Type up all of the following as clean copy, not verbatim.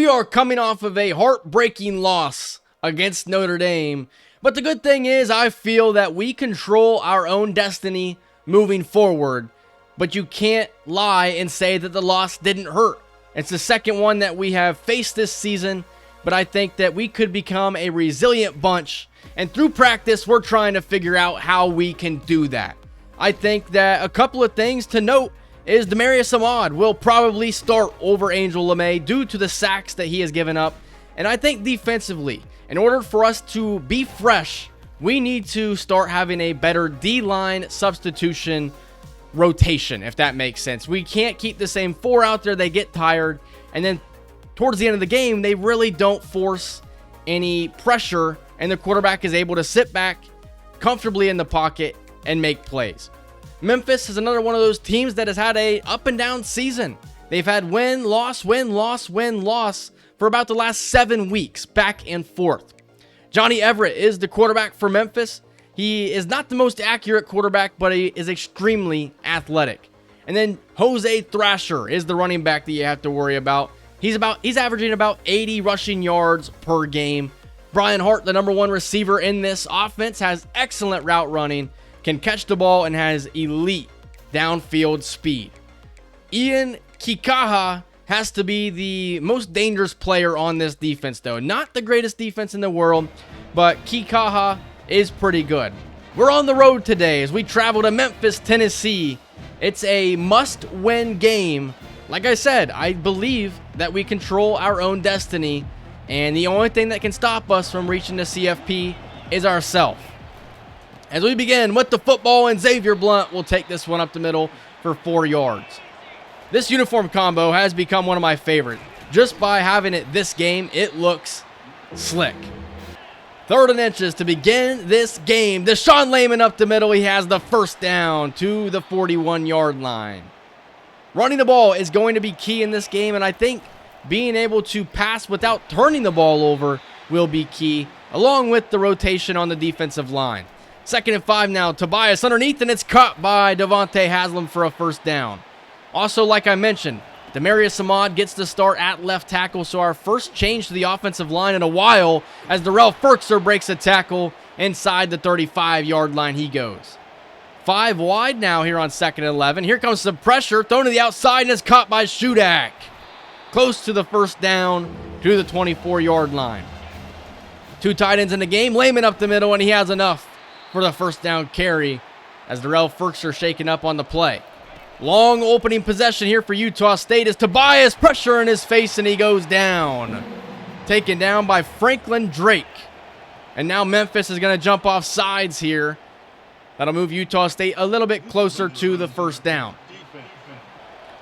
We are coming off of a heartbreaking loss against Notre Dame, but the good thing is I feel that we control our own destiny moving forward, but you can't lie and say that the loss didn't hurt. It's the second one that we have faced this season, but I think that we could become a resilient bunch, and through practice, we're trying to figure out how we can do that. I think that a couple of things to note is Demarius Ahmad will probably start over Angel LeMay due to the sacks that he has given up. And I think defensively, in order for us to be fresh, we need to start having a better D-line substitution rotation, if that makes sense. We can't keep the same four out there. They get tired. And then towards the end of the game, they really don't force any pressure, and the quarterback is able to sit back comfortably in the pocket and make plays. Memphis is another one of those teams that has had a up and down season. They've had win, loss, win, loss, win, loss for about the last 7 weeks, back and forth. Johnny Everett is the quarterback for Memphis. He is not the most accurate quarterback, but he is extremely athletic. And then Jose Thrasher is the running back that you have to worry about. He's averaging about 80 rushing yards per game. Brian Hart, the number one receiver in this offense, has excellent route running, can catch the ball, and has elite downfield speed. Ian Kikaha has to be the most dangerous player on this defense, though. Not the greatest defense in the world, but Kikaha is pretty good. We're on the road today as we travel to Memphis, Tennessee. It's a must-win game. Like I said, I believe that we control our own destiny, and the only thing that can stop us from reaching the CFP is ourselves. As we begin with the football, and Xavier Blunt will take this one up the middle for 4 yards. This uniform combo has become one of my favorites. Just by having it this game, it looks slick. 3rd and inches to begin this game. Deshaun Layman up the middle. He has the first down to the 41-yard line. Running the ball is going to be key in this game, and I think being able to pass without turning the ball over will be key, along with the rotation on the defensive line. 2nd and 5 now. Tobias underneath, and it's caught by Devontae Haslam for a first down. Also, like I mentioned, Demarius Ahmad gets the start at left tackle, so our first change to the offensive line in a while as Darrell Ferkser breaks a tackle inside the 35-yard line he goes. 5 wide now here on 2nd and 11. Here comes some pressure, thrown to the outside, and it's caught by Shudak. Close to the first down to the 24-yard line. 2 tight ends in the game. Layman up the middle, and he has enough for the first down carry as Darrell Ferkser shaken up on the play. Long opening possession here for Utah State as Tobias pressure in his face, and he goes down. Taken down by Franklin Drake. And now Memphis is going to jump off sides here. That'll move Utah State a little bit closer to the first down.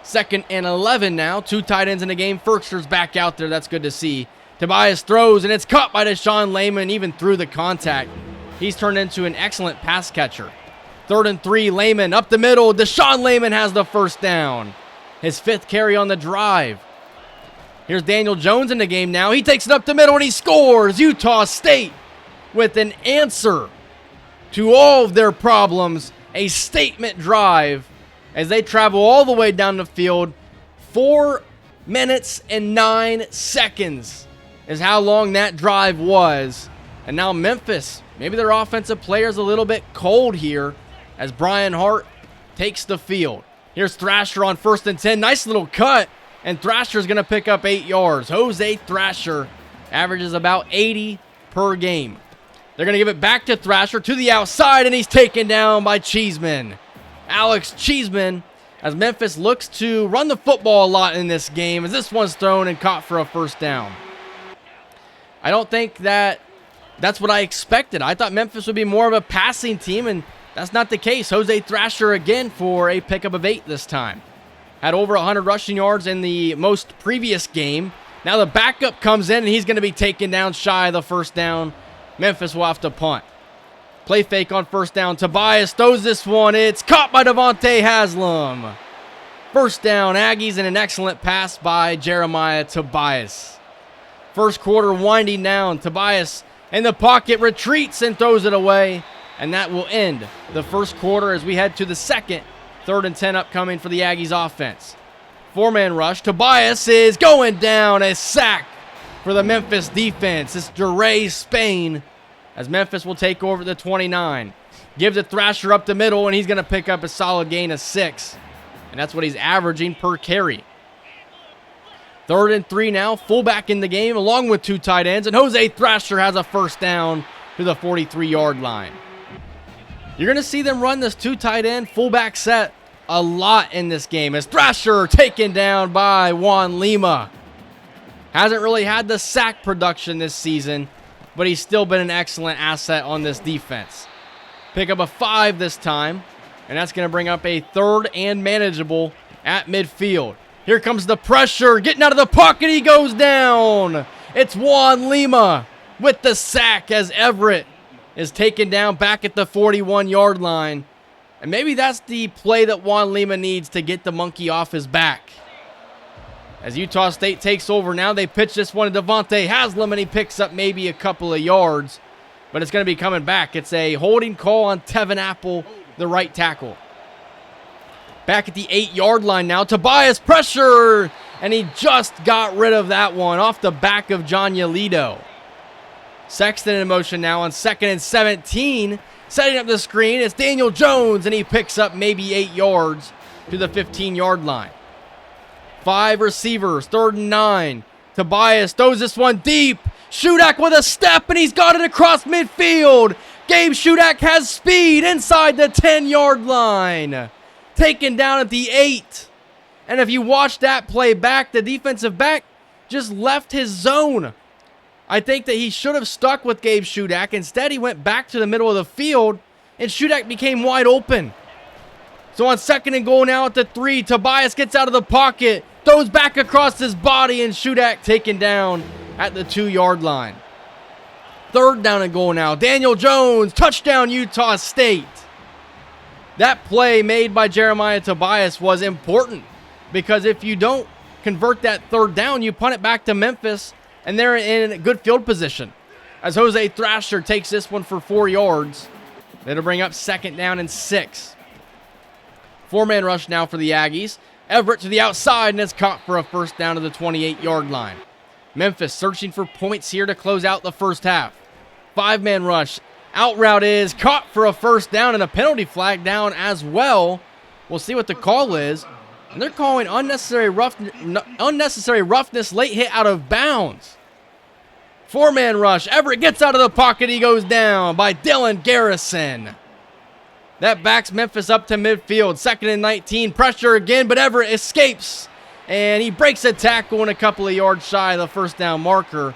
2nd and 11 now. 2 tight ends in the game. Ferkser's back out there. That's good to see. Tobias throws, and it's caught by Deshaun Layman even through the contact. He's turned into an excellent pass catcher. 3rd and 3, Layman up the middle. Deshaun Layman has the first down. His 5th carry on the drive. Here's Daniel Jones in the game now. He takes it up the middle, and he scores. Utah State with an answer to all of their problems. A statement drive as they travel all the way down the field. 4 minutes and 9 seconds is how long that drive was. And now Memphis, maybe their offensive player's a little bit cold here as Brian Hart takes the field. Here's Thrasher on 1st and 10. Nice little cut, and Thrasher's going to pick up 8 yards. Jose Thrasher averages about 80 per game. They're going to give it back to Thrasher to the outside, and he's taken down by Cheeseman. Alex Cheeseman, as Memphis looks to run the football a lot in this game, as this one's thrown and caught for a first down. I don't think that's what I expected. I thought Memphis would be more of a passing team, and that's not the case. Jose Thrasher again for a pickup of 8 this time. Had over 100 rushing yards in the most previous game. Now the backup comes in, and he's going to be taken down shy of the first down. Memphis will have to punt. Play fake on first down. Tobias throws this one. It's caught by Devontae Haslam. First down, Aggies, and an excellent pass by Jeremiah Tobias. First quarter winding down. Tobias in the pocket retreats and throws it away. And that will end the first quarter as we head to the second. 3rd and 10 upcoming for the Aggies offense. Four-man rush. Tobias is going down. A sack for the Memphis defense. It's Jere Spain as Memphis will take over the 29. Gives a Thrasher up the middle, and he's going to pick up a solid gain of 6. And that's what he's averaging per carry. 3rd and 3 now. Fullback in the game along with 2 tight ends. And Jose Thrasher has a first down to the 43-yard line. You're going to see them run this 2 tight end fullback set a lot in this game as Thrasher taken down by Juan Lima. Hasn't really had the sack production this season, but he's still been an excellent asset on this defense. Pick up a 5 this time, and that's going to bring up a 3rd and manageable at midfield. Here comes the pressure. Getting out of the pocket, he goes down. It's Juan Lima with the sack as Everett is taken down back at the 41-yard line. And maybe that's the play that Juan Lima needs to get the monkey off his back. As Utah State takes over now, they pitch this one to Devontae Haslam, and he picks up maybe a couple of yards. But it's going to be coming back. It's a holding call on Tevin Apple, the right tackle. Back at the 8-yard line now. Tobias pressure, and he just got rid of that one off the back of John Yolito. Sexton in motion now on 2nd and 17. Setting up the screen, it's Daniel Jones, and he picks up maybe 8 yards to the 15-yard line. 5 receivers, 3rd and 9. Tobias throws this one deep. Shudak with a step, and he's got it across midfield. Gabe Shudak has speed inside the 10-yard line. Taken down at the 8. And if you watch that play back, the defensive back just left his zone. I think that he should have stuck with Gabe Shudak. Instead, he went back to the middle of the field, and Shudak became wide open. So on 2nd and goal now at the 3, Tobias gets out of the pocket, throws back across his body, and Shudak taken down at the 2-yard line. 3rd down and goal now. Daniel Jones, touchdown Utah State. That play made by Jeremiah Tobias was important because if you don't convert that 3rd down, you punt it back to Memphis, and they're in a good field position. As Jose Thrasher takes this one for 4 yards. That'll bring up 2nd down and 6. 4-man rush now for the Aggies. Everett to the outside, and it's caught for a first down to the 28-yard line. Memphis searching for points here to close out the first half. 5-man rush. Out route is caught for a first down, and a penalty flag down as well. We'll see what the call is. And they're calling unnecessary roughness, late hit out of bounds. 4-man rush. Everett gets out of the pocket. He goes down by Dylan Garrison. That backs Memphis up to midfield. 2nd and 19. Pressure again, but Everett escapes. And he breaks a tackle and a couple of yards shy of the first down marker.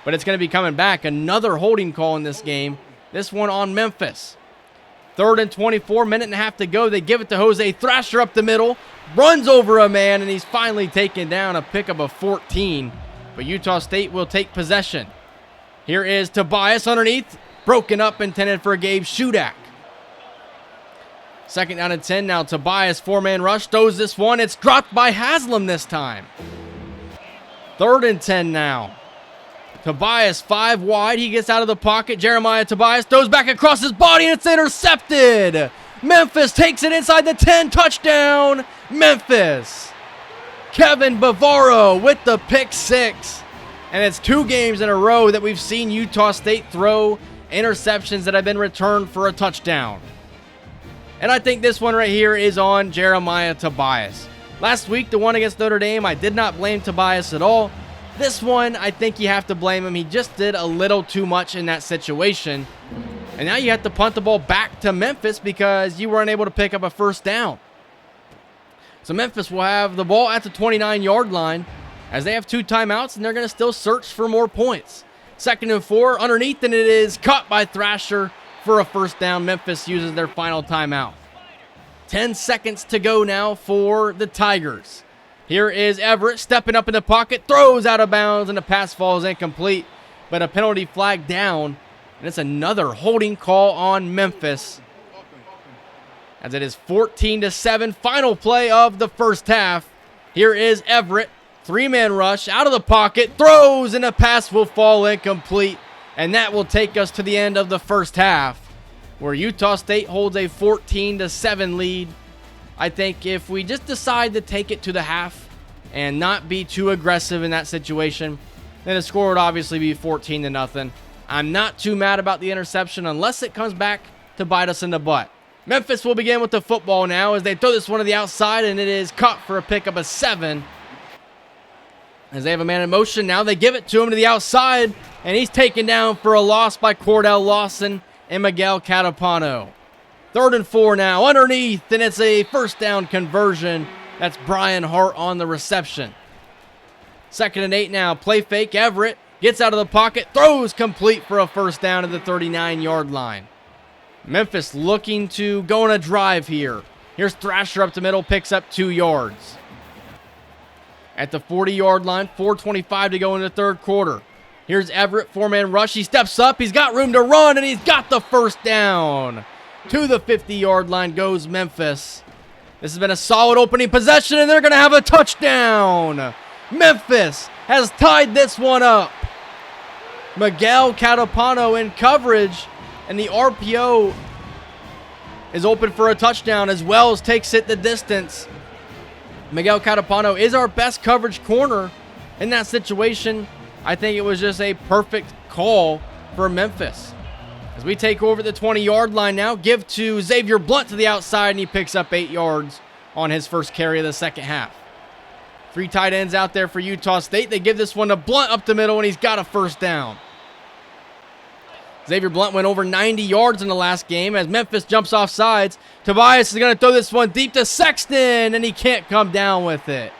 But it's going to be coming back. Another holding call in this game. This one on Memphis. 3rd and 24, minute and a half to go. They give it to Jose Thrasher up the middle. Runs over a man, and he's finally taken down, a pickup of 14. But Utah State will take possession. Here is Tobias underneath. Broken up, intended for Gabe Shudak. 2nd down and 10 now. Tobias, 4-man rush, throws this one. It's dropped by Haslam this time. 3rd and 10 now. Tobias 5 wide. He gets out of the pocket. Jeremiah Tobias throws back across his body, and it's intercepted. Memphis takes it inside the 10. Touchdown, Memphis. Kevin Bavaro with the pick 6. And it's 2 games in a row that we've seen Utah State throw interceptions that have been returned for a touchdown. And I think this one right here is on Jeremiah Tobias. Last week, the one against Notre Dame, I did not blame Tobias at all. This one, I think you have to blame him. He just did a little too much in that situation. And now you have to punt the ball back to Memphis because you weren't able to pick up a first down. So Memphis will have the ball at the 29-yard line as they have 2 timeouts, and they're going to still search for more points. 2nd and 4 underneath, and it is caught by Thrasher for a first down. Memphis uses their final timeout. 10 seconds to go now for the Tigers. Here is Everett stepping up in the pocket, throws out of bounds, and the pass falls incomplete. But a penalty flag down, and it's another holding call on Memphis. As it is 14-7, final play of the first half. Here is Everett, 3-man rush, out of the pocket, throws, and the pass will fall incomplete. And that will take us to the end of the first half, where Utah State holds a 14-7 lead. I think if we just decide to take it to the half, and not be too aggressive in that situation, then the score would obviously be 14-0. I'm not too mad about the interception unless it comes back to bite us in the butt. Memphis will begin with the football now as they throw this one to the outside, and it is caught for a pickup of 7. As they have a man in motion, now they give it to him to the outside, and he's taken down for a loss by Cordell Lawson and Miguel Catapano. 3rd and 4 now, underneath, and it's a first down conversion. That's Brian Hart on the reception. 2nd and 8 now, play fake, Everett gets out of the pocket, throws complete for a first down at the 39-yard line. Memphis looking to go on a drive here. Here's Thrasher up the middle, picks up 2 yards. At the 40-yard line, 4:25 to go in the 3rd quarter. Here's Everett, 4-man rush. He steps up, he's got room to run, and he's got the first down. To the 50-yard line goes Memphis. This has been a solid opening possession, and they're going to have a touchdown. Memphis has tied this one up. Miguel Catapano in coverage, and the RPO is open for a touchdown as Wells takes it the distance. Miguel Catapano is our best coverage corner in that situation. I think it was just a perfect call for Memphis. As we take over the 20-yard line now, give to Xavier Blunt to the outside, and he picks up 8 yards on his first carry of the second half. 3 tight ends out there for Utah State. They give this one to Blunt up the middle, and he's got a first down. Xavier Blunt went over 90 yards in the last game as Memphis jumps off sides. Tobias is going to throw this one deep to Sexton, and he can't come down with it.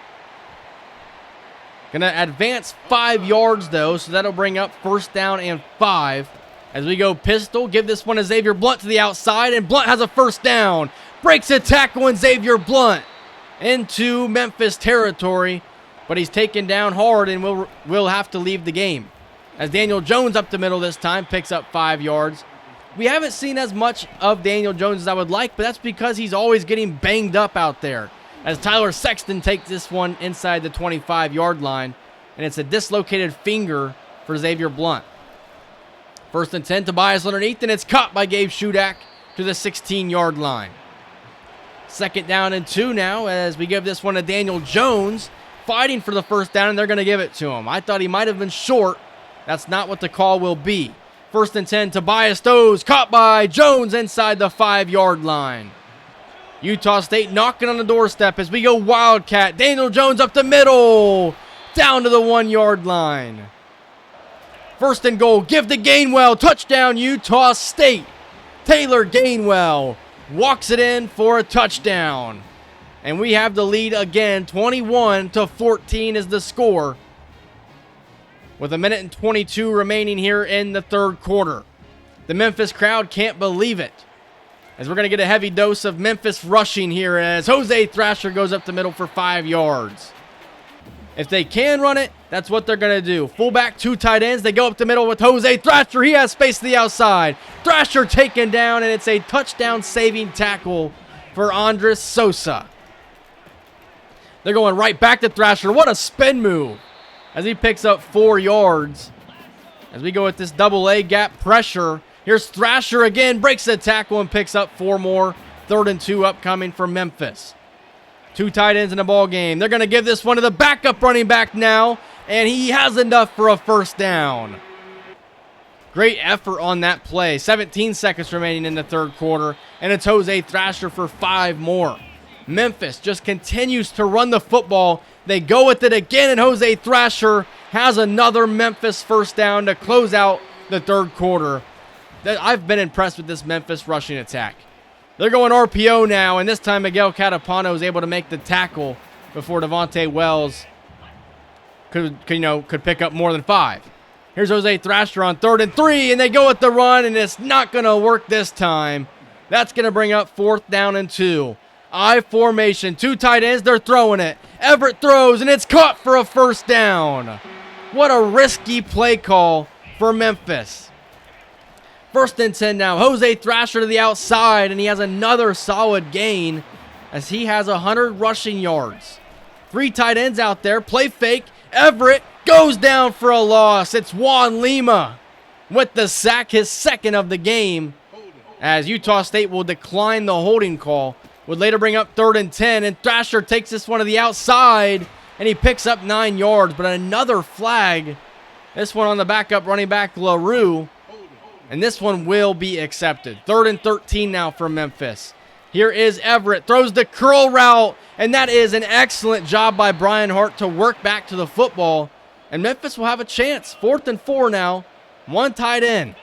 Going to advance 5 yards, though, so that'll bring up first down and 5. As we go pistol, give this one to Xavier Blunt to the outside, and Blunt has a first down. Breaks a tackle, and Xavier Blunt into Memphis territory, but he's taken down hard and will have to leave the game. As Daniel Jones up the middle this time picks up 5 yards. We haven't seen as much of Daniel Jones as I would like, but that's because he's always getting banged up out there. As Tyler Sexton takes this one inside the 25-yard line, and it's a dislocated finger for Xavier Blunt. 1st and 10, Tobias underneath, and it's caught by Gabe Shudak to the 16-yard line. 2nd down and 2 now as we give this one to Daniel Jones, fighting for the first down, and they're going to give it to him. I thought he might have been short. That's not what the call will be. 1st and 10, Tobias throws, caught by Jones inside the 5-yard line. Utah State knocking on the doorstep as we go Wildcat. Daniel Jones up the middle, down to the 1-yard line. 1st and goal, give to Gainwell, touchdown Utah State. Taylor Gainwell walks it in for a touchdown. And we have the lead again, 21-14 is the score, with 1:22 remaining here in the 3rd quarter. The Memphis crowd can't believe it, as we're going to get a heavy dose of Memphis rushing here as Jose Thrasher goes up the middle for 5 yards. If they can run it, that's what they're going to do. Fullback, 2 tight ends. They go up the middle with Jose Thrasher. He has space to the outside. Thrasher taken down, and it's a touchdown-saving tackle for Andres Sosa. They're going right back to Thrasher. What a spin move as he picks up 4 yards. As we go with this double-A gap pressure, here's Thrasher again, breaks the tackle and picks up 4 more. 3rd and 2 upcoming for Memphis. 2 tight ends in the ball game. They're going to give this one to the backup running back now, and he has enough for a first down. Great effort on that play. 17 seconds remaining in the 3rd quarter, and it's Jose Thrasher for 5 more. Memphis just continues to run the football. They go with it again, and Jose Thrasher has another Memphis first down to close out the 3rd quarter. I've been impressed with this Memphis rushing attack. They're going RPO now, and this time Miguel Catapano is able to make the tackle before Devontae Wells could pick up more than 5. Here's Jose Thrasher on 3rd and 3, and they go with the run, and it's not going to work this time. That's going to bring up 4th down and 2. I formation, 2 tight ends, they're throwing it. Everett throws, and it's caught for a first down. What a risky play call for Memphis. 1st and 10 now. Jose Thrasher to the outside, and he has another solid gain as he has 100 rushing yards. 3 tight ends out there. Play fake. Everett goes down for a loss. It's Juan Lima with the sack, his 2nd of the game, as Utah State will decline the holding call. Would later bring up 3rd and 10, and Thrasher takes this one to the outside, and he picks up 9 yards, but another flag. This one on the backup running back, LaRue, and this one will be accepted. 3rd and 13 now for Memphis. Here is Everett, throws the curl route, and that is an excellent job by Brian Hart to work back to the football, and Memphis will have a chance. 4th and 4 now, one tight end.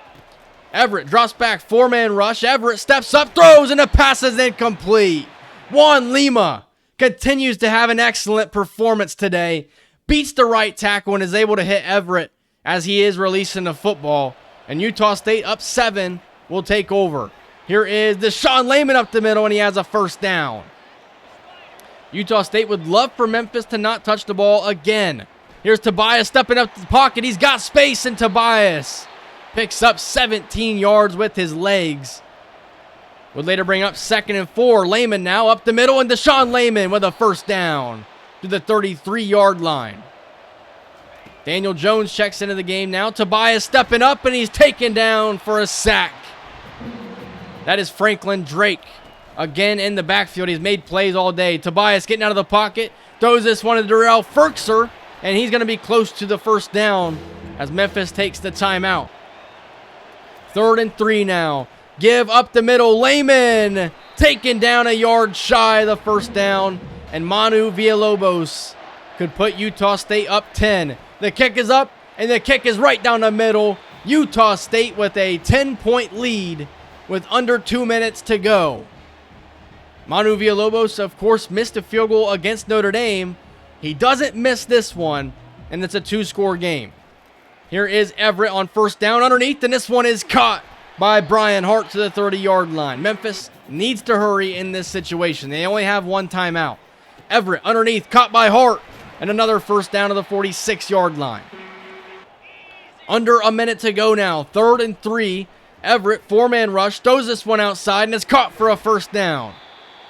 Everett drops back, 4-man rush. Everett steps up, throws, and the pass is incomplete. Juan Lima continues to have an excellent performance today. Beats the right tackle and is able to hit Everett as he is releasing the football. And Utah State up 7 will take over. Here is Deshaun Layman up the middle, and he has a first down. Utah State would love for Memphis to not touch the ball again. Here's Tobias stepping up the pocket. He's got space, and Tobias picks up 17 yards with his legs. Would later bring up 2nd and 4. Layman now up the middle, and Deshaun Layman with a first down to the 33-yard line. Daniel Jones checks into the game now. Tobias stepping up, and he's taken down for a sack. That is Franklin Drake. Again in the backfield. He's made plays all day. Tobias getting out of the pocket. Throws this one to Darrell Ferkser, and he's going to be close to the first down as Memphis takes the timeout. 3rd and 3 now. Give up the middle. Layman taken down a yard shy of the first down. And Manu Villalobos could put Utah State up 10. The kick is up, and the kick is right down the middle. Utah State with a 10-point lead with under 2 minutes to go. Manu Villalobos, of course, missed a field goal against Notre Dame. He doesn't miss this one, and it's a 2-score game. Here is Everett on first down underneath, and this one is caught by Brian Hart to the 30-yard line. Memphis needs to hurry in this situation. They only have one timeout. Everett underneath, caught by Hart, and another first down to the 46-yard line. Under a minute to go now. 3rd and 3. Everett, 4-man rush, throws this one outside, and is caught for a first down.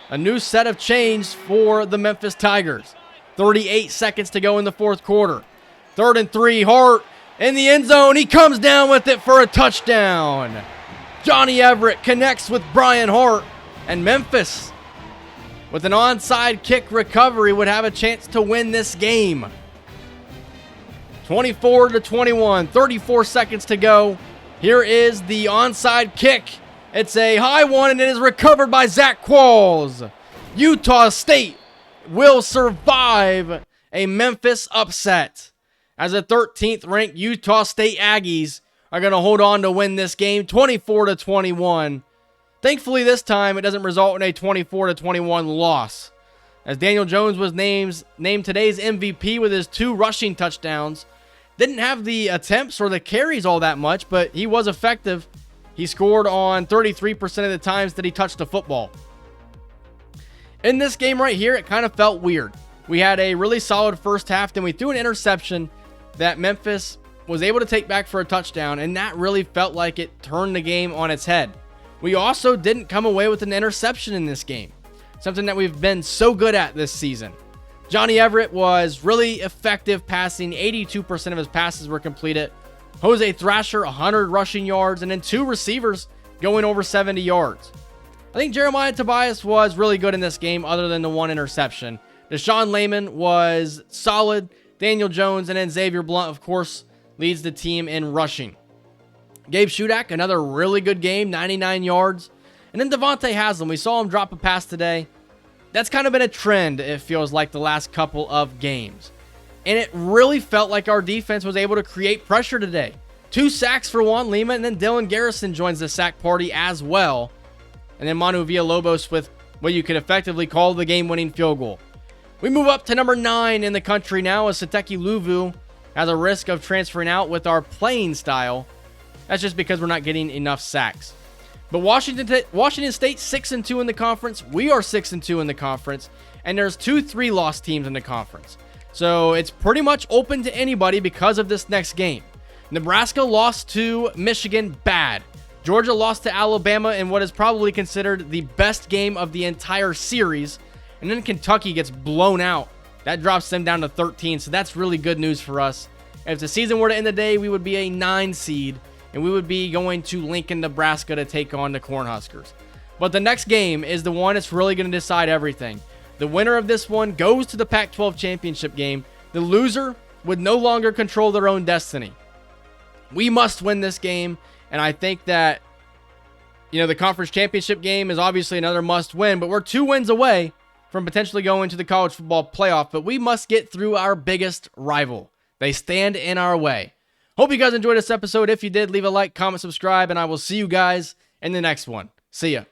A new set of change for the Memphis Tigers. 38 seconds to go in the 4th quarter. 3rd and 3, Hart in the end zone. He comes down with it for a touchdown. Johnny Everett connects with Brian Hart, and Memphis, with an onside kick recovery, would have a chance to win this game. 24-21, 34 seconds to go. Here is the onside kick. It's a high one, and it is recovered by Zach Qualls. Utah State will survive a Memphis upset, as the 13th ranked Utah State Aggies are going to hold on to win this game 24-21. Thankfully, this time it doesn't result in a 24-21 loss, as Daniel Jones was named today's MVP with his 2 rushing touchdowns. Didn't have the attempts or the carries all that much, but he was effective. He scored on 33% of the times that he touched the football. In this game right here, it kind of felt weird. We had a really solid first half, then we threw an interception that Memphis was able to take back for a touchdown, and that really felt like it turned the game on its head. We also didn't come away with an interception in this game, something that we've been so good at this season. Johnny Everett was really effective passing. 82% of his passes were completed. Jose Thrasher, 100 rushing yards, and then 2 receivers going over 70 yards. I think Jeremiah Tobias was really good in this game other than the 1 interception. Deshaun Layman was solid. Daniel Jones and then Xavier Blunt, of course, leads the team in rushing. Gabe Shudak, another really good game, 99 yards. And then Devontae Haslam, we saw him drop a pass today. That's kind of been a trend, it feels like, the last couple of games. And it really felt like our defense was able to create pressure today. 2 sacks for Juan Lima, and then Dylan Garrison joins the sack party as well. And then Manu Villalobos with what you could effectively call the game-winning field goal. We move up to number 9 in the country now, as Sateki Luvu has a risk of transferring out with our playing style. That's just because we're not getting enough sacks. But Washington State 6-2 in the conference. We are 6-2 in the conference, and there's 2 3-loss teams in the conference. So it's pretty much open to anybody because of this next game. Nebraska lost to Michigan bad. Georgia lost to Alabama in what is probably considered the best game of the entire series. And then Kentucky gets blown out. That drops them down to 13, so that's really good news for us. If the season were to end today, we would be a 9 seed, and we would be going to Lincoln, Nebraska to take on the Cornhuskers. But the next game is the one that's really going to decide everything. The winner of this one goes to the Pac-12 championship game. The loser would no longer control their own destiny. We must win this game, and I think that, the conference championship game is obviously another must win, but we're 2 wins away from potentially going to the college football playoff, but we must get through our biggest rival. They stand in our way. Hope you guys enjoyed this episode. If you did, leave a like, comment, subscribe, and I will see you guys in the next one. See ya.